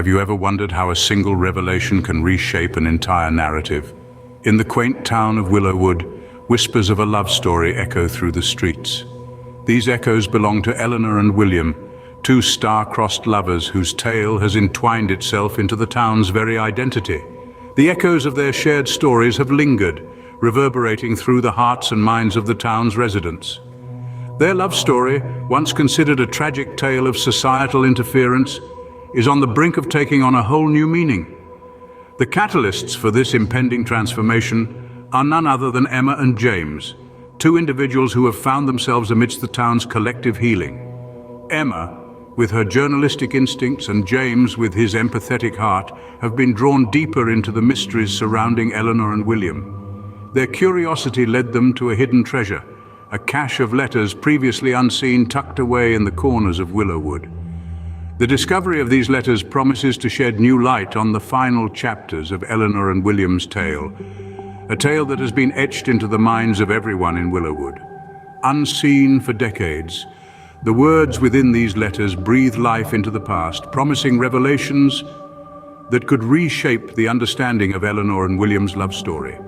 Have you ever wondered how a single revelation can reshape an entire narrative? In the quaint town of Willowwood, whispers of a love story echo through the streets. These echoes belong to Eleanor and William, two star-crossed lovers whose tale has entwined itself into the town's very identity. The echoes of their shared stories have lingered, reverberating through the hearts and minds of the town's residents. Their love story, once considered a tragic tale of societal interference, is on the brink of taking on a whole new meaning. The catalysts for this impending transformation are none other than Emma and James, two individuals who have found themselves amidst the town's collective healing. Emma, with her journalistic instincts, and James, with his empathetic heart, have been drawn deeper into the mysteries surrounding Eleanor and William. Their curiosity led them to a hidden treasure, a cache of letters previously unseen tucked away in the corners of Willowwood. The discovery of these letters promises to shed new light on the final chapters of Eleanor and William's tale, a tale that has been etched into the minds of everyone in Willowwood. Unseen for decades, the words within these letters breathe life into the past, promising revelations that could reshape the understanding of Eleanor and William's love story.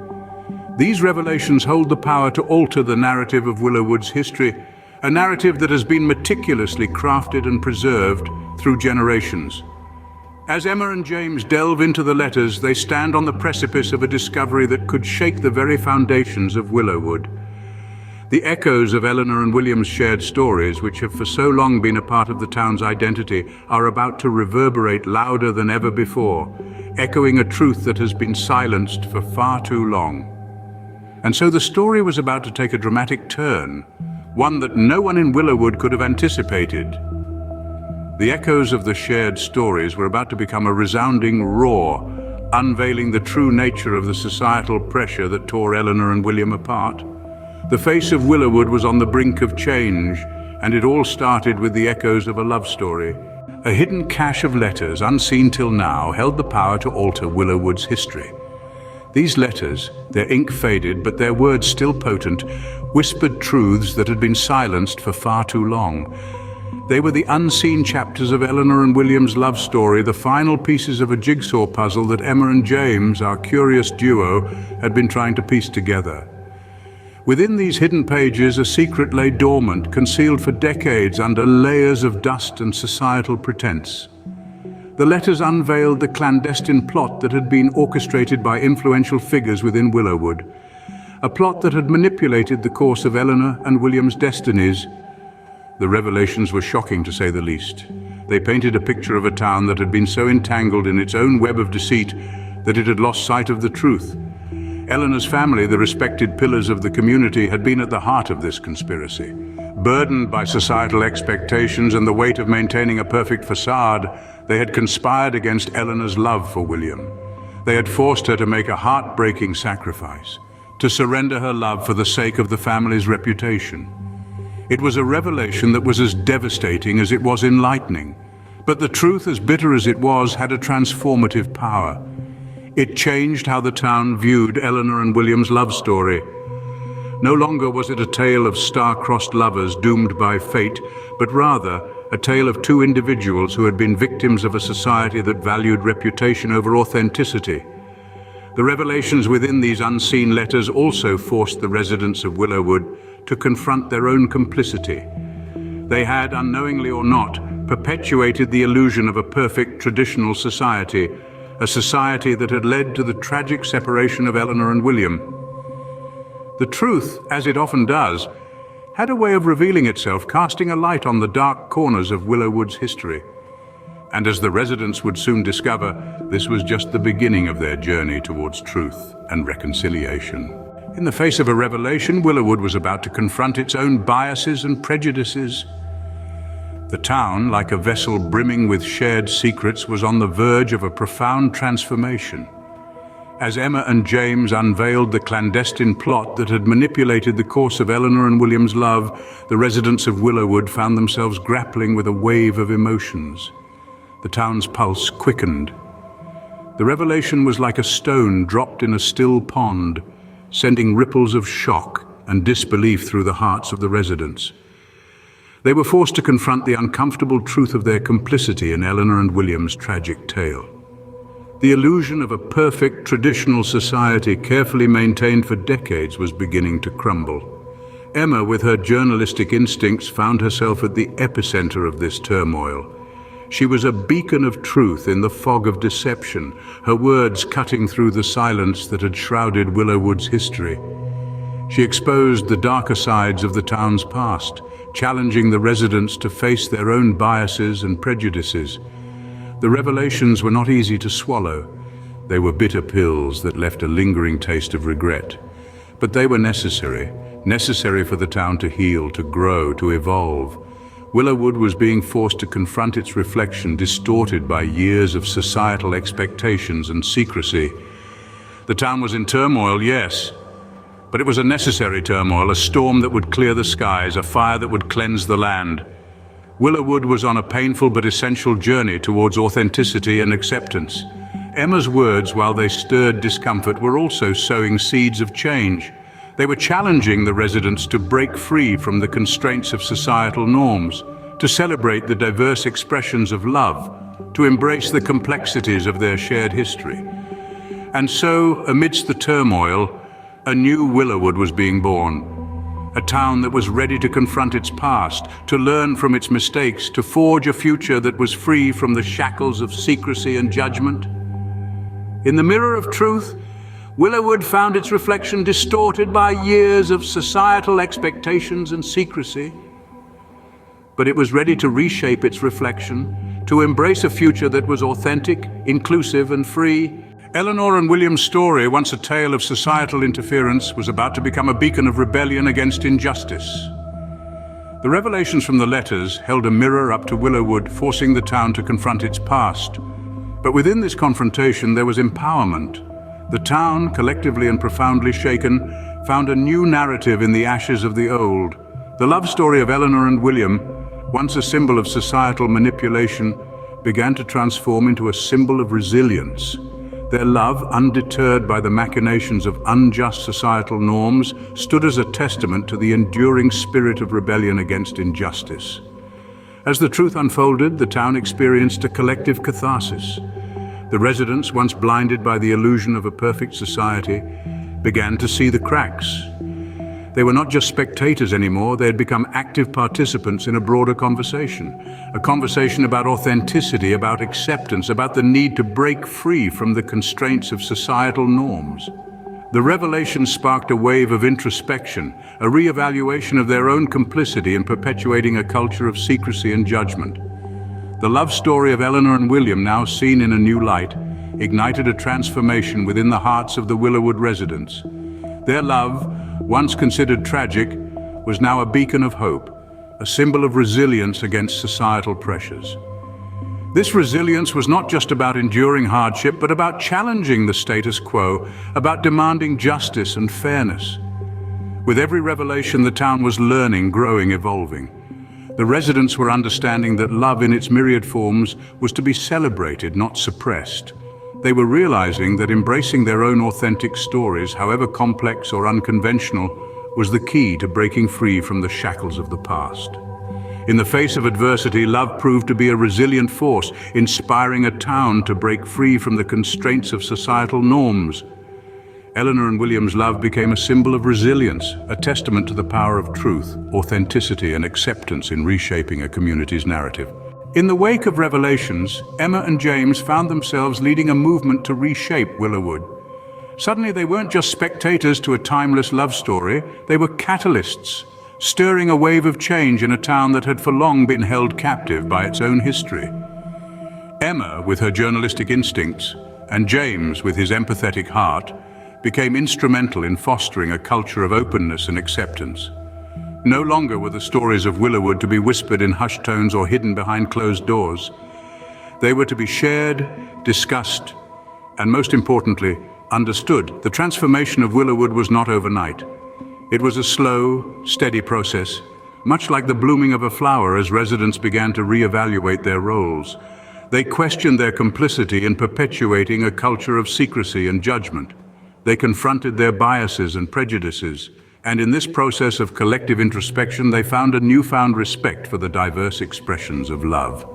These revelations hold the power to alter the narrative of Willowwood's history, a narrative that has been meticulously crafted and preserved through generations. As Emma and James delve into the letters, they stand on the precipice of a discovery that could shake the very foundations of Willowwood. The echoes of Eleanor and William's shared stories, which have for so long been a part of the town's identity, are about to reverberate louder than ever before, echoing a truth that has been silenced for far too long. And so the story was about to take a dramatic turn, one that no one in Willowwood could have anticipated. The echoes of the shared stories were about to become a resounding roar, unveiling the true nature of the societal pressure that tore Eleanor and William apart. The face of Willowwood was on the brink of change, and it all started with the echoes of a love story. A hidden cache of letters, unseen till now, held the power to alter Willowwood's history. These letters, their ink faded but their words still potent, whispered truths that had been silenced for far too long. They were the unseen chapters of Eleanor and William's love story, the final pieces of a jigsaw puzzle that Emma and James, our curious duo, had been trying to piece together. Within these hidden pages, a secret lay dormant, concealed for decades under layers of dust and societal pretense. The letters unveiled the clandestine plot that had been orchestrated by influential figures within Willowwood, a plot that had manipulated the course of Eleanor and William's destinies. The revelations were shocking, to say the least. They painted a picture of a town that had been so entangled in its own web of deceit that it had lost sight of the truth. Eleanor's family, the respected pillars of the community, had been at the heart of this conspiracy. Burdened by societal expectations and the weight of maintaining a perfect facade, they had conspired against Eleanor's love for William. They had forced her to make a heartbreaking sacrifice, to surrender her love for the sake of the family's reputation. It was a revelation that was as devastating as it was enlightening, but the truth, as bitter as it was, had a transformative power. It changed how the town viewed Eleanor and William's love story. No longer was it a tale of star-crossed lovers doomed by fate, but rather a tale of two individuals who had been victims of a society that valued reputation over authenticity. The revelations within these unseen letters also forced the residents of Willowwood to confront their own complicity. They had, unknowingly or not, perpetuated the illusion of a perfect traditional society, a society that had led to the tragic separation of Eleanor and William. The truth, as it often does, had a way of revealing itself, casting a light on the dark corners of Willowwood's history. And as the residents would soon discover, this was just the beginning of their journey towards truth and reconciliation. In the face of a revelation, Willowwood was about to confront its own biases and prejudices. The town, like a vessel brimming with shared secrets, was on the verge of a profound transformation. As Emma and James unveiled the clandestine plot that had manipulated the course of Eleanor and William's love, the residents of Willowwood found themselves grappling with a wave of emotions. The town's pulse quickened. The revelation was like a stone dropped in a still pond, sending ripples of shock and disbelief through the hearts of the residents. They were forced to confront the uncomfortable truth of their complicity in Eleanor and William's tragic tale. The illusion of a perfect traditional society carefully maintained for decades was beginning to crumble. Emma, with her journalistic instincts, found herself at the epicenter of this turmoil. She was a beacon of truth in the fog of deception, her words cutting through the silence that had shrouded Willowwood's history. She exposed the darker sides of the town's past, challenging the residents to face their own biases and prejudices. The revelations were not easy to swallow. They were bitter pills that left a lingering taste of regret. But they were necessary for the town to heal, to grow, to evolve. Willowwood was being forced to confront its reflection, distorted by years of societal expectations and secrecy. The town was in turmoil, yes, but it was a necessary turmoil, a storm that would clear the skies, a fire that would cleanse the land. Willowwood was on a painful but essential journey towards authenticity and acceptance. Emma's words, while they stirred discomfort, were also sowing seeds of change. They were challenging the residents to break free from the constraints of societal norms, to celebrate the diverse expressions of love, to embrace the complexities of their shared history. And so, amidst the turmoil, a new Willowwood was being born. A town that was ready to confront its past, to learn from its mistakes, to forge a future that was free from the shackles of secrecy and judgment. In the mirror of truth, Willowwood found its reflection distorted by years of societal expectations and secrecy. But it was ready to reshape its reflection, to embrace a future that was authentic, inclusive, and free. Eleanor and William's story, once a tale of societal interference, was about to become a beacon of rebellion against injustice. The revelations from the letters held a mirror up to Willowwood, forcing the town to confront its past. But within this confrontation, there was empowerment. The town, collectively and profoundly shaken, found a new narrative in the ashes of the old. The love story of Eleanor and William, once a symbol of societal manipulation, began to transform into a symbol of resilience. Their love, undeterred by the machinations of unjust societal norms, stood as a testament to the enduring spirit of rebellion against injustice. As the truth unfolded, the town experienced a collective catharsis. The residents, once blinded by the illusion of a perfect society, began to see the cracks. They were not just spectators anymore, they had become active participants in a broader conversation. A conversation about authenticity, about acceptance, about the need to break free from the constraints of societal norms. The revelation sparked a wave of introspection, a re-evaluation of their own complicity in perpetuating a culture of secrecy and judgment. The love story of Eleanor and William, now seen in a new light, ignited a transformation within the hearts of the Willowwood residents. Their love, once considered tragic, was now a beacon of hope, a symbol of resilience against societal pressures. This resilience was not just about enduring hardship, but about challenging the status quo, about demanding justice and fairness. With every revelation, the town was learning, growing, evolving. The residents were understanding that love in its myriad forms was to be celebrated, not suppressed. They were realizing that embracing their own authentic stories, however complex or unconventional, was the key to breaking free from the shackles of the past. In the face of adversity, love proved to be a resilient force, inspiring a town to break free from the constraints of societal norms. Eleanor and William's love became a symbol of resilience, a testament to the power of truth, authenticity, and acceptance in reshaping a community's narrative. In the wake of revelations, Emma and James found themselves leading a movement to reshape Willowwood. Suddenly, they weren't just spectators to a timeless love story, they were catalysts, stirring a wave of change in a town that had for long been held captive by its own history. Emma, with her journalistic instincts, and James, with his empathetic heart, became instrumental in fostering a culture of openness and acceptance. No longer were the stories of Willowwood to be whispered in hushed tones or hidden behind closed doors. They were to be shared, discussed, and most importantly, understood. The transformation of Willowwood was not overnight. It was a slow, steady process, much like the blooming of a flower as residents began to re-evaluate their roles. They questioned their complicity in perpetuating a culture of secrecy and judgment. They confronted their biases and prejudices, And in this process of collective introspection, they found a newfound respect for the diverse expressions of love.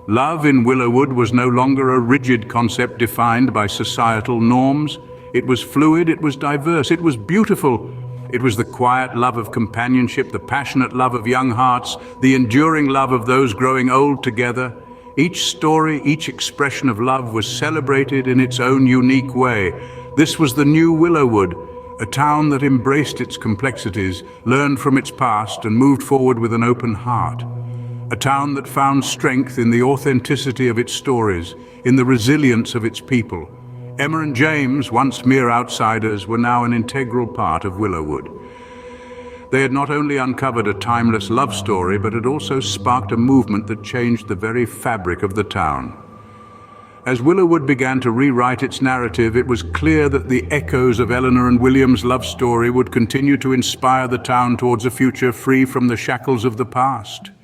Love in Willowwood was no longer a rigid concept defined by societal norms. It was fluid, it was diverse, it was beautiful. It was the quiet love of companionship, the passionate love of young hearts, the enduring love of those growing old together. Each story, each expression of love was celebrated in its own unique way. This was the new Willowwood, a town that embraced its complexities, learned from its past, and moved forward with an open heart. A town that found strength in the authenticity of its stories, in the resilience of its people. Emma and James, once mere outsiders, were now an integral part of Willowwood. They had not only uncovered a timeless love story, but had also sparked a movement that changed the very fabric of the town. As Willowwood began to rewrite its narrative, it was clear that the echoes of Eleanor and William's love story would continue to inspire the town towards a future free from the shackles of the past.